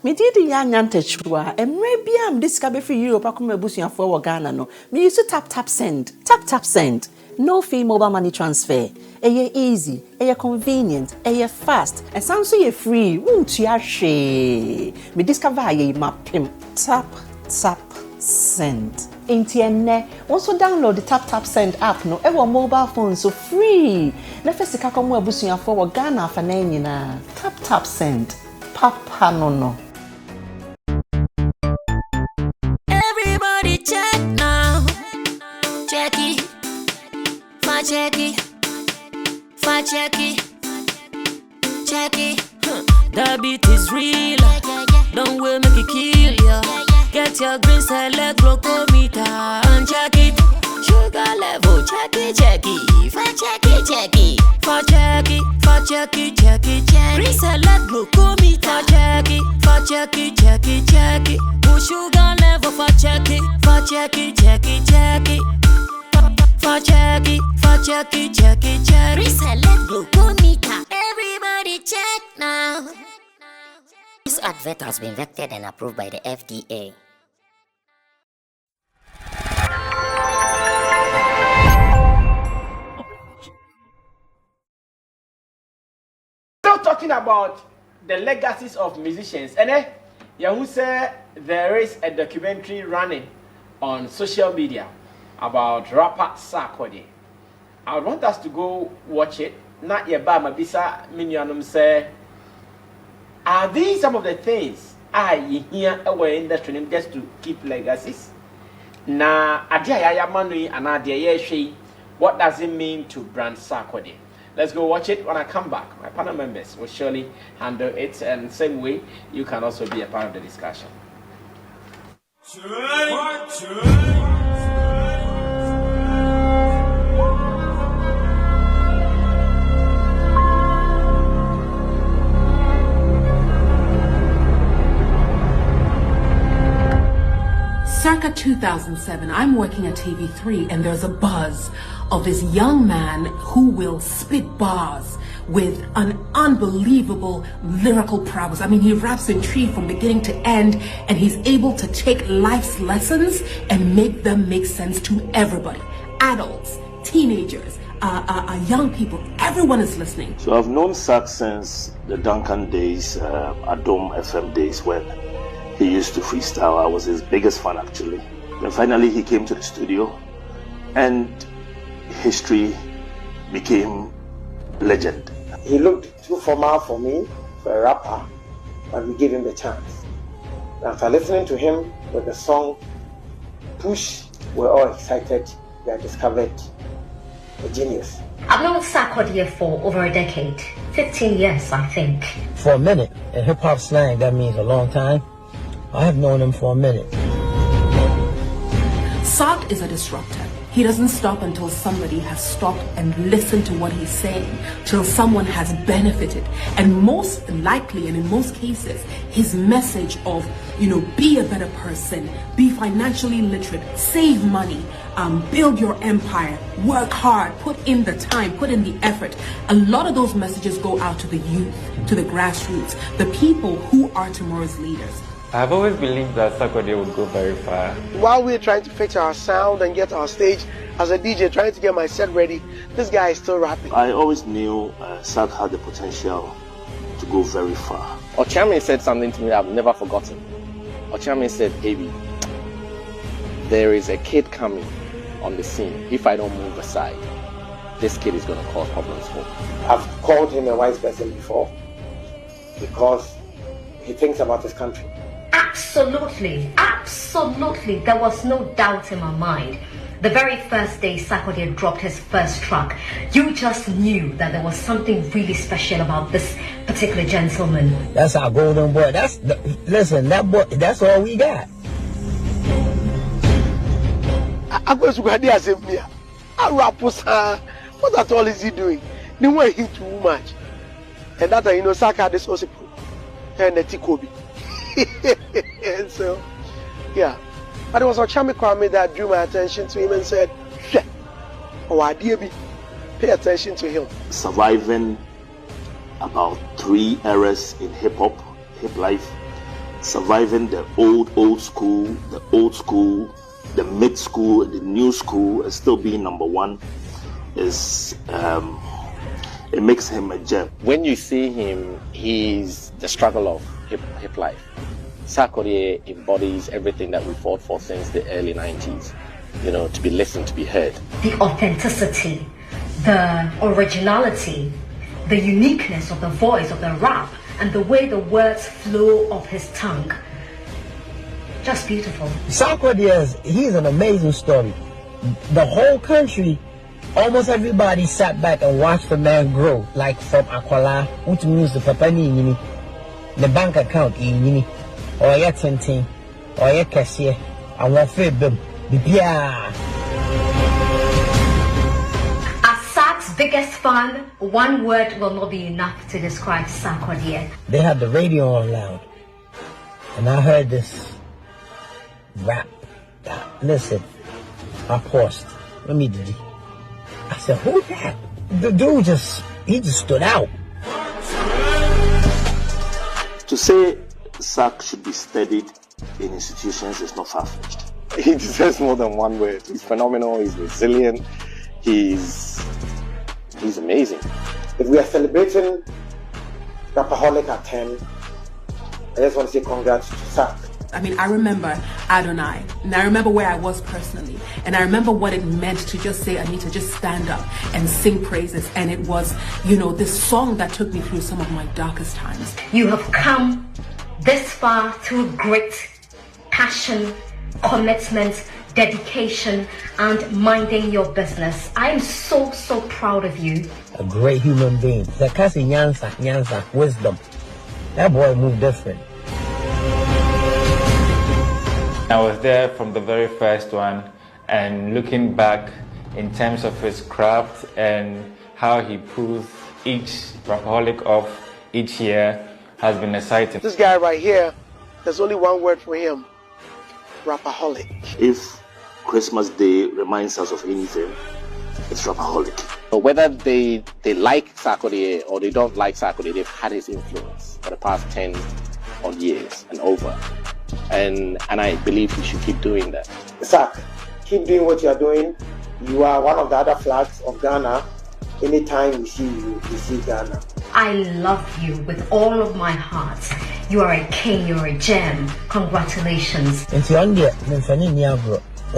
Me did Yanyante Chua, and maybe I'm discovered for you, Pakuma Busia for Ghana. No, me used to tap send. Tap send. No fee mobile money transfer. Eye easy, eye convenient, eye fast, and sounds so free. Won't you share? Me discover ye mapim. Tap send. Intienne, also download the tap send app no ever mobile phone so free. Nefesi kakomu Busia for Ghana for na. Tap send. Papa no. Everybody check now. Check it. Check it. The beat is real. Don't wait, make it kill ya. Get your green select glucometer and check it. Sugar level, check it. Check it. Green select glucometer. Check it. Push sugar level for check it. Check it. Reselect glucometer. Everybody check now. This advert has been vetted and approved by the FDA. Still talking about the legacies of musicians. And Yahoo said there is a documentary running on social media about rapper Sarkodie. I would want us to go watch it. Not yeba mabisa minyanum say, are these some of the things I hear away in the training just to keep legacies? Na adia ya manui and adia ye what does it mean to brand Sarkodie? Let's go watch it. When I come back, my panel members will surely handle it, and same way you can also be a part of the discussion. Circa 2007, I'm working at TV3 and there's a buzz of this young man who will spit bars with an unbelievable lyrical prowess. I mean, he raps in tree from beginning to end, and he's able to take life's lessons and make them make sense to everybody. Adults, teenagers, young people, everyone is listening. So I've known Sark since the Duncan days, Adom FM days, when he used to freestyle. I was his biggest fan, actually. Then finally he came to the studio and history became legend. He looked too formal for me, for a rapper, but we gave him the chance. After listening to him with the song Push, we're all excited. We have discovered a genius. I've known Sarkodie for over a decade, 15 years, I think. For a minute. In hip-hop slang, that means a long time. I have known him for a minute. Sark is a disruptor. He doesn't stop until somebody has stopped and listened to what he's saying, till someone has benefited. And most likely, and in most cases, his message of, be a better person, be financially literate, save money, build your empire, work hard, put in the time, put in the effort. A lot of those messages go out to the youth, to the grassroots, the people who are tomorrow's leaders. I've always believed that Sarkodie would go very far. While we're trying to fix our sound and get our stage, as a DJ trying to get my set ready, this guy is still rapping. I always knew Sark had the potential to go very far. Ochami said something to me I've never forgotten. Ochami said, "Baby, there is a kid coming on the scene. If I don't move aside, this kid is going to cause problems for me." I've called him a wise person before because he thinks about his country. Absolutely. There was no doubt in my mind. The very first day Sarkodie dropped his first track, you just knew that there was something really special about this particular gentleman. That's our golden boy. Listen, that boy, that's all we got. What at all is he doing? The way he too much. And that Sark had this also and the Tikobi. And so, yeah. But it was Ochami Kwame that drew my attention to him and said, "Oh, Adiabi, pay attention to him." Surviving about 3 eras in hip life, surviving the old school, the mid school, and the new school, and still being number one is it makes him a gem. When you see him, he's the struggle of hip life. Sarkodie embodies everything that we fought for since the early 90s. You know, to be listened, to be heard. The authenticity, the originality, the uniqueness of the voice of the rap, and the way the words flow off his tongue. Just beautiful. Sarkodie, he's an amazing story. The whole country, almost everybody sat back and watched the man grow. Like from Akwala, which means the papa ni the bank account ni or ya 10 or ya cashier, I want free them. As Sark's biggest fan, one word will not be enough to describe Sarkodie. They had the radio on loud, and I heard this rap. Listen, I paused. Let me do it. I said, who that? The dude he just stood out. To say Sark should be studied in institutions is not far-fetched. He deserves more than one word. He's phenomenal, he's resilient, he's amazing. If we are celebrating Rappaholic at 10, I just want to say congrats to Sark. I mean, I remember Adonai, and I remember where I was personally, and I remember what it meant to just say, Anita, just stand up and sing praises. And it was, you know, this song that took me through some of my darkest times. You have come this far through grit, passion, commitment, dedication, and minding your business. I am so proud of you. A great human being. Zakasi Nyansa, wisdom. That boy moved different. I was there from the very first one, and looking back in terms of his craft and how he pulls each Rappaholic off each year has been exciting. This guy right here, there's only one word for him: Rappaholic. If Christmas Day reminds us of anything, it's Rappaholic. So whether they like Sarkodie or they don't like Sarkodie, they've had his influence for the past 10 odd years and over. And I believe you should keep doing that. Sark, keep doing what you are doing. You are one of the other flags of Ghana. Anytime we see you, we see Ghana. I love you with all of my heart. You are a king, you're a gem. Congratulations. That's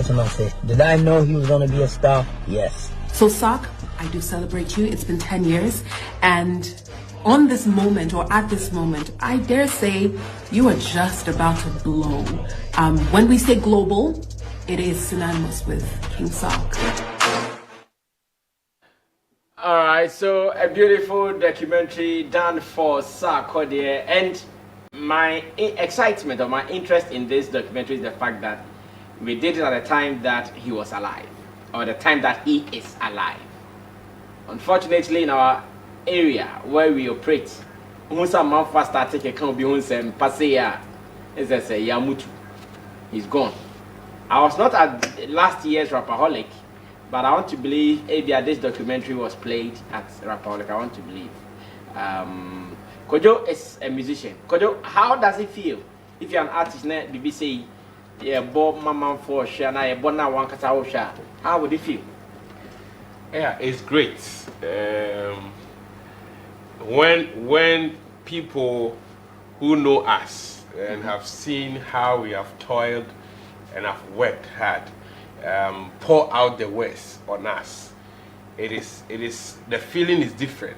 what I say. Did I know he was going to be a star? Yes. So Sark, I do celebrate you. It's been 10 years, and on this moment, or at this moment, I dare say you are just about to blow. When we say global, it is synonymous with King Sark. All right, so a beautiful documentary done for Sarkodie, and my excitement or my interest in this documentary is the fact that we did it at the time that he was alive, or the time that he is alive. Unfortunately, in our area where we operate, he's gone. I was not at last year's Rapperholic, but I want to believe this documentary was played at Rappaholic. I want to believe. Kojo is a musician. Kojo, how does it feel if you're an artist? BBC, yeah, Bob Mama for Shana, Bona one Kata. How would it feel? Yeah, it's great. When people who know us and have seen how we have toiled and have worked hard, pour out the words on us, it is the feeling is different.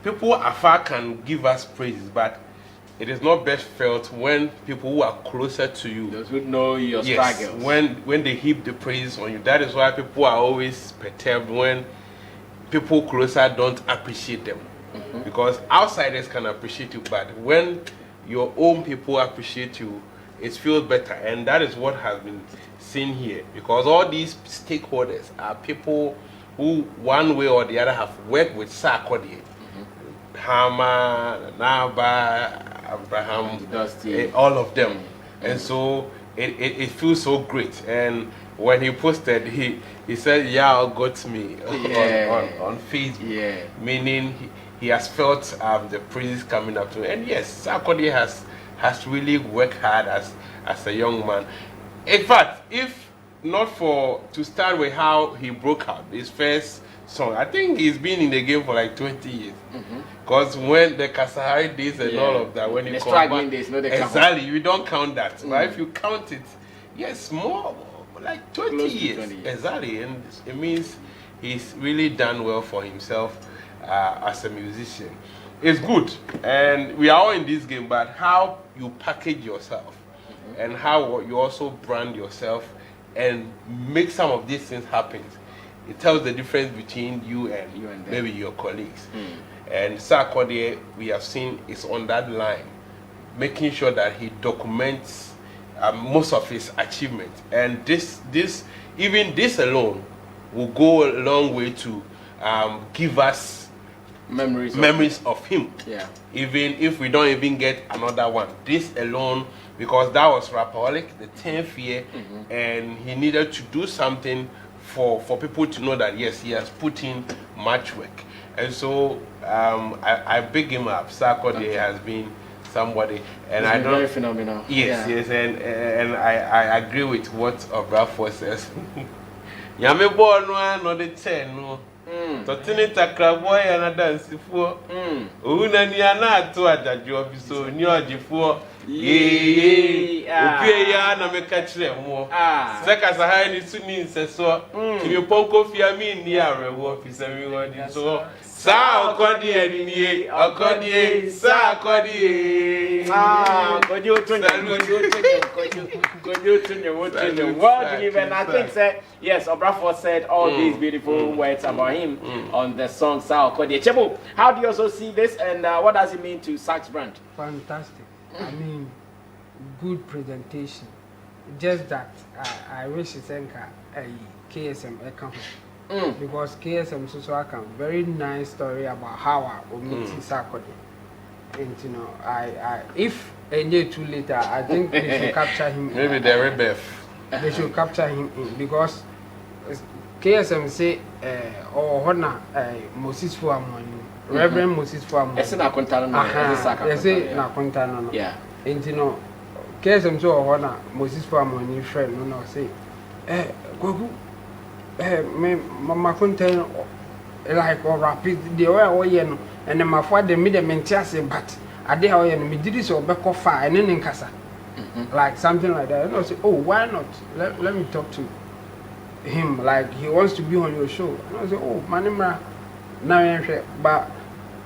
People afar can give us praises, but it is not best felt when people who are closer to you, those who know your struggles, when they heap the praise on you. That is why people are always perturbed when people closer don't appreciate them. Because outsiders can appreciate you, but when your own people appreciate you, it feels better. And that is what has been seen here, because all these stakeholders are people who one way or the other have worked with Sarkodie. Hama, Naba, Abraham, Dusty, all of them. And so it feels so great. And when he posted, he said, "Y'all got me," on Facebook, meaning he has felt the praises coming up to him. And yes, Sarkodie has has really worked hard as a young man. In fact, if not for to start with how he broke out his first song, I think he's been in the game for like 20 years. Because when the Kasahari days and all of that, when you struggling days, no, exactly, you don't count that. But if you count it, yes, more like 20 years. 20 years. Exactly, and it means he's really done well for himself as a musician. It's good, and we are all in this game, but how you package yourself and how you also brand yourself and make some of these things happen, it tells the difference between you and maybe your colleagues. And Sarkodie, we have seen, is on that line, making sure that he documents most of his achievements. And even this alone will go a long way to give us memories of him. Yeah. Even if we don't even get another one, this alone, because that was Rappaholic, the 10th year, and he needed to do something for people to know that yes, he has put in much work. And so I big him up. Sarkodie has been somebody, and I don't. Very phenomenal. Yes, yes, and I agree with what Obrafo says. Yame born no the 10 no. Totini takra boy and dance for. Una ni ana to ajajo bi so ni ojifo. Ye ya na me ka kire mo. Seka sahai ni suni nseso. Kimi ponko fia mi ni arewo fi se mi won di so. Sarkodie ni Sarkodie Sarkodie. Kojo to what even I think said yes, Obrafo said all these beautiful words about him on the song Sarkodie. Chebo, how do you also see this, and what does it mean to Sax brand? Fantastic. I mean, good presentation. Just that I wish it's a KSM account. Because KSM social account, very nice story about how I meet Sarkodie. And you know, if a day too later, I think they should capture him. Maybe they're rebuff. They should capture him in, because KSM say Moses Fuamoni, Reverend Moses Fuamoni. It's not Contano. They say na Contano. Yeah. And you know, KSM so Moses Fuamoni friend no say, Gogu. Me mama contain like or rapid the way no, and then my father made a mention, but I did how me did this or back off fire and then in casa, like something like that. And I say, oh, why not? Let me talk to him, like he wants to be on your show. And I say, oh, manima now, but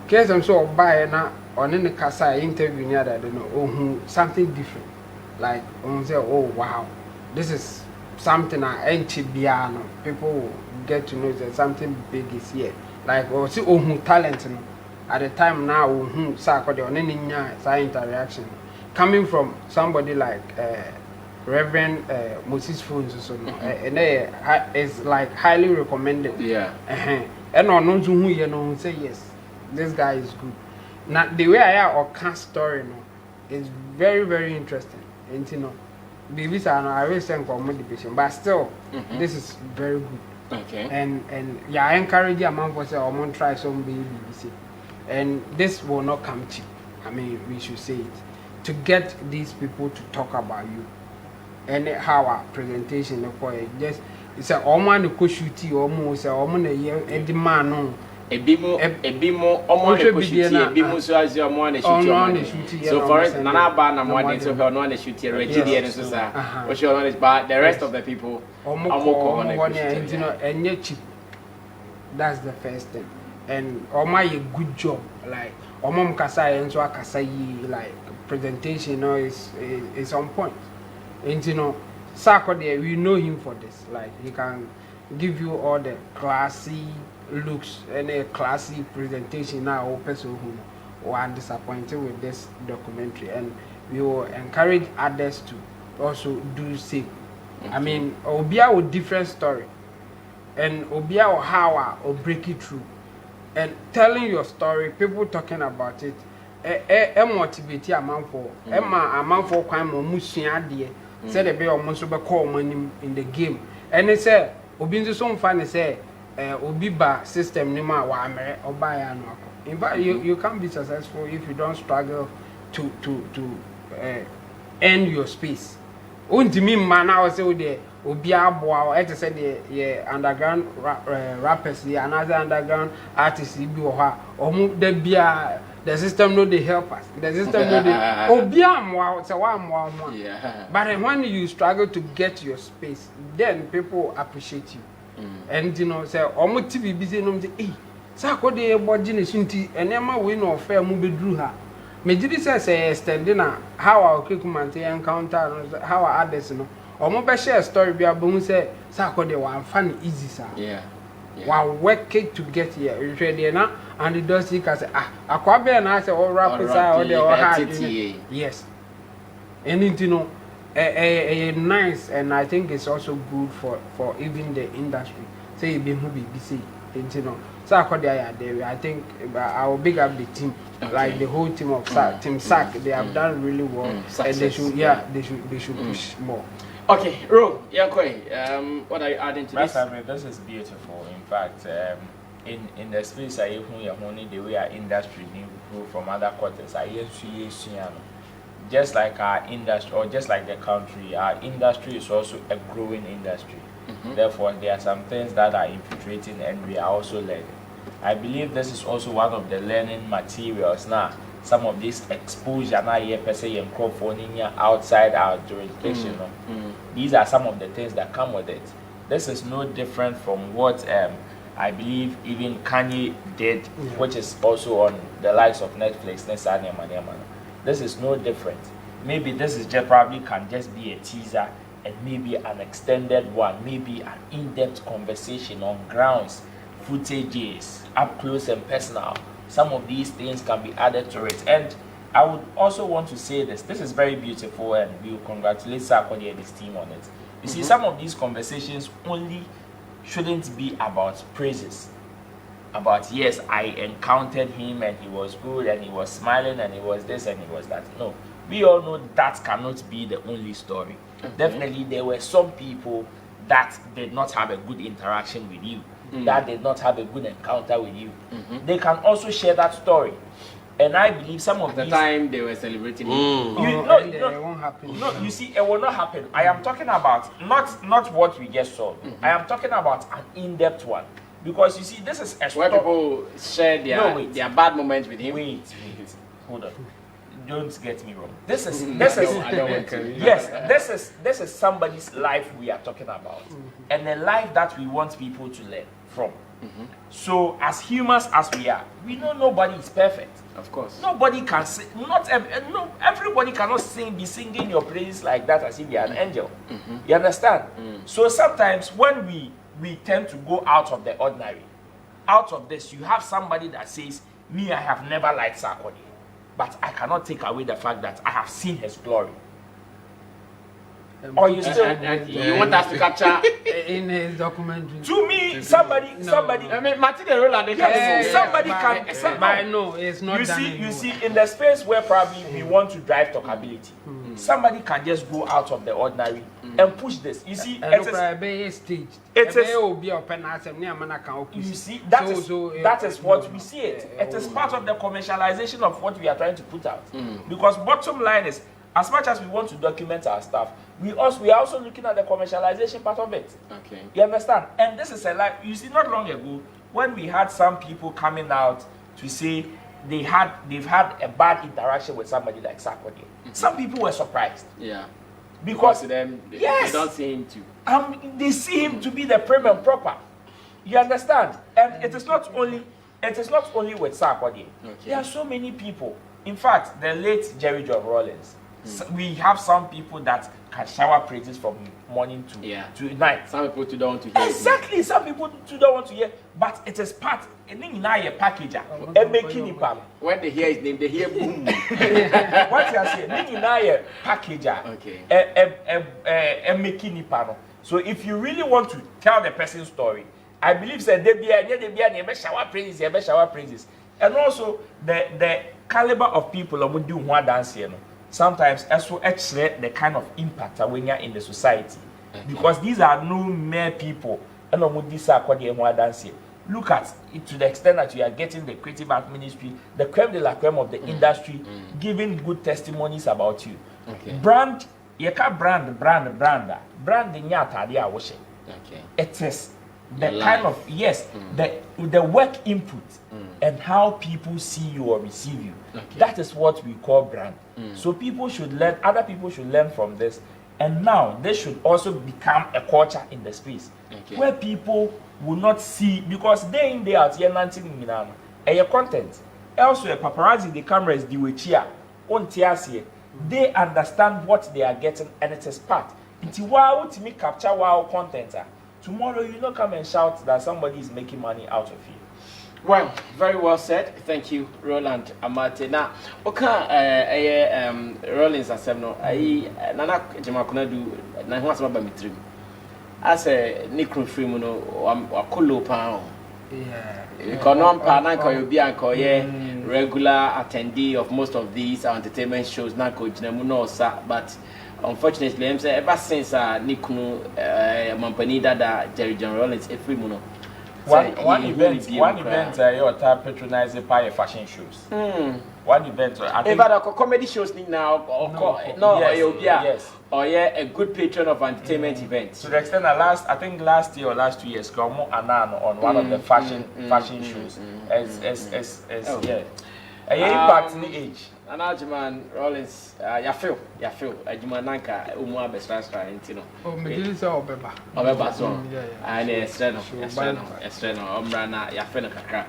case I'm so buy now on in the casa interview near that, you know, oh, something different, like on say, oh wow, this is something piano. People will get to know that something big is here. Like or see talent at the time now Sarkodie on any interaction coming from somebody like Reverend Moses Phones so and is like highly recommended. Yeah. And on no who you know say yes, this guy is good. Now the way I or cast story is very, very interesting. And you know, babies are not always saying commodification, but still, this is very good. Okay. And yeah, I encourage you among us to try some BBC, and this will not come cheap. I mean, we should say it to get these people to talk about you, and how our presentation just it's a woman who could shoot you almost a woman a year and the man no. A bimo almost a bimo so as your money shoot. So for it, Nana Ban and one so her non shoot here, Reggie and Susa, which you know, but the rest of the people and you know, and yet cheap. That's the first thing. And a good job, like Omom Kasai and so Kasai, like presentation, you know, is on point. And you know, Sarkodie, we know him for this. Like he can give you all the classy looks and a classy presentation now or person who are disappointed with this documentary, and we will encourage others to also do the same. I mean, Obia with different story, and Obia or how or break it through, and telling your story, people talking about it, motivate amount for amount for crime or musia dear said a bit almost be call money in the game, and they say Obinzo so funny say Obiba system nima wa amere obaya no. In fact, you can't be successful if you don't struggle to end your space. Untimi man now say the obi aboa e say the underground rappers here another underground artists bi wo ha omo da bia the system no dey help us. The system no dey obi amwa say wa amwa ho. But when you struggle to get your space, then people appreciate you. And you know say omo TV bi say no say eh Sarkodie e boji ne sunti enema we no fair mu bedru ha. Mejidi say extending na how our equipment encounter how our others no omo be share story bi abom say Sarkodie wa fan easy sir. Wa work it to get here. You ready na and it does say akwa be na say all rappers are all hard. Yes. And you know nice, and I think it's also good for even the industry. Say you be who be say you know. Sarkodie there. I think I will big up the team, like the whole team of Team Sack. They have done really well, and they should push more. Okay, Ro, what are you adding to this? This is beautiful. In fact, in the space I only the way our industry grew from other quarters, just like our industry or just like the country, our industry is also a growing industry. Therefore, there are some things that are infiltrating and we are also learning. I believe this is also one of the learning materials now. Some of this exposure now here per se outside our jurisdiction. These are some of the things that come with it. This is no different from what I believe even Kanye did, which is also on the likes of Netflix. This is no different. Maybe this is just probably can just be a teaser and maybe an extended one, maybe an in-depth conversation on grounds, footages, up close and personal. Some of these things can be added to it. And I would also want to say this is very beautiful and we will congratulate Sarkodie and his team on it. You see, some of these conversations only shouldn't be about praises. About, yes, I encountered him and he was good and he was smiling and he was this and he was that. No, we all know that cannot be the only story. Definitely, there were some people that did not have a good interaction with you, that did not have a good encounter with you. They can also share that story. And I believe some of the time they were celebrating it won't happen. No, you see, it will not happen. I am talking about not what we just saw. I am talking about an in-depth one. Because you see, this is a where people share their bad moments with him. Wait, hold on. Don't get me wrong. This is somebody's life we are talking about, and a life that we want people to learn from. So, as humans as we are, we know nobody is perfect. Of course, nobody can sing. Everybody cannot be singing your praises like that as if you are an angel. You understand? So sometimes when we tend to go out of the ordinary, out of this, you have somebody that says, "Me, I have never liked Sarkodie. But I cannot take away the fact that I have seen his glory." Or you still you want us to capture in his documentary? To me, somebody. I mean, Martin and Roland. Somebody can. But no, it's not. You see, in the space where probably we want to drive talkability, somebody can just go out of the ordinary and push this. You see, it that is what we see it. It is part of the commercialization of what we are trying to put out. Because bottom line is, as much as we want to document our stuff, we are also looking at the commercialization part of it. Okay. You understand? And this is a life. You see, not long ago, when we had some people coming out to say they've had a bad interaction with somebody like Sarkodie, some people were surprised. Yeah. Because to them, they don't see him too. They see him to be the prim and proper. You understand? And it is not only with Sarkodie. Okay. There are so many people. In fact, the late Jerry John Rollins. We have some people that can shower praises from morning to night. Some people too don't want to hear. Exactly. Some people too don't want to hear. But it is part. And then a packager. And making it pam. When they hear his name, they hear boom. What you are saying? Then a packager. Okay. And making it pam. So if you really want to tell the person's story, I believe that they be shower praises. And also the caliber of people who do one dance here. Sometimes also actually the kind of impact when you're in the society. Because these are no mere people. And with this Sarkodie and dance here. look at it to the extent that you are getting the creative art ministry, the creme de la creme of the industry, giving good testimonies about you. Brand, you can brand in yata okay. It is the kind of the work input and how people see you or receive you. That is what we call brand. So people should learn, other people should learn from this, and now they should also become a culture in the space where people will not see, because day in day out here nothing in your content. Elsewhere paparazzi the cameras the wechia on TSA, they understand what they are getting and it is part. It's wow to me capture wow content. Tomorrow you don't come and shout that somebody is making money out of you. Well, very well said. Thank you, Roland Amate. Now, Rollins Asemno, Nana Jamakuna do Nahuma Bamitrim. As a Nicro Frimuno, or Kolo Pound. Econom Panako, you'll be a regular attendee of most of these entertainment shows, Nako Jinamuno, but unfortunately, I'm saying ever since Nikunu Mampanida that Jerry John Rollins a free mono. One event you are patronizing by fashion shows. One event I think comedy shows now yes. Or a good patron of entertainment events. To the extent that last year or last 2 years, Gomo Anan on one of the fashion shows as a impact in the age. And Algerman Rollins, ya feel, Ajumananka, Umwa Bestra, Intino. Oh, Medina or Beba. Or Beba, and Estreno, Ombrana, Yafenaka.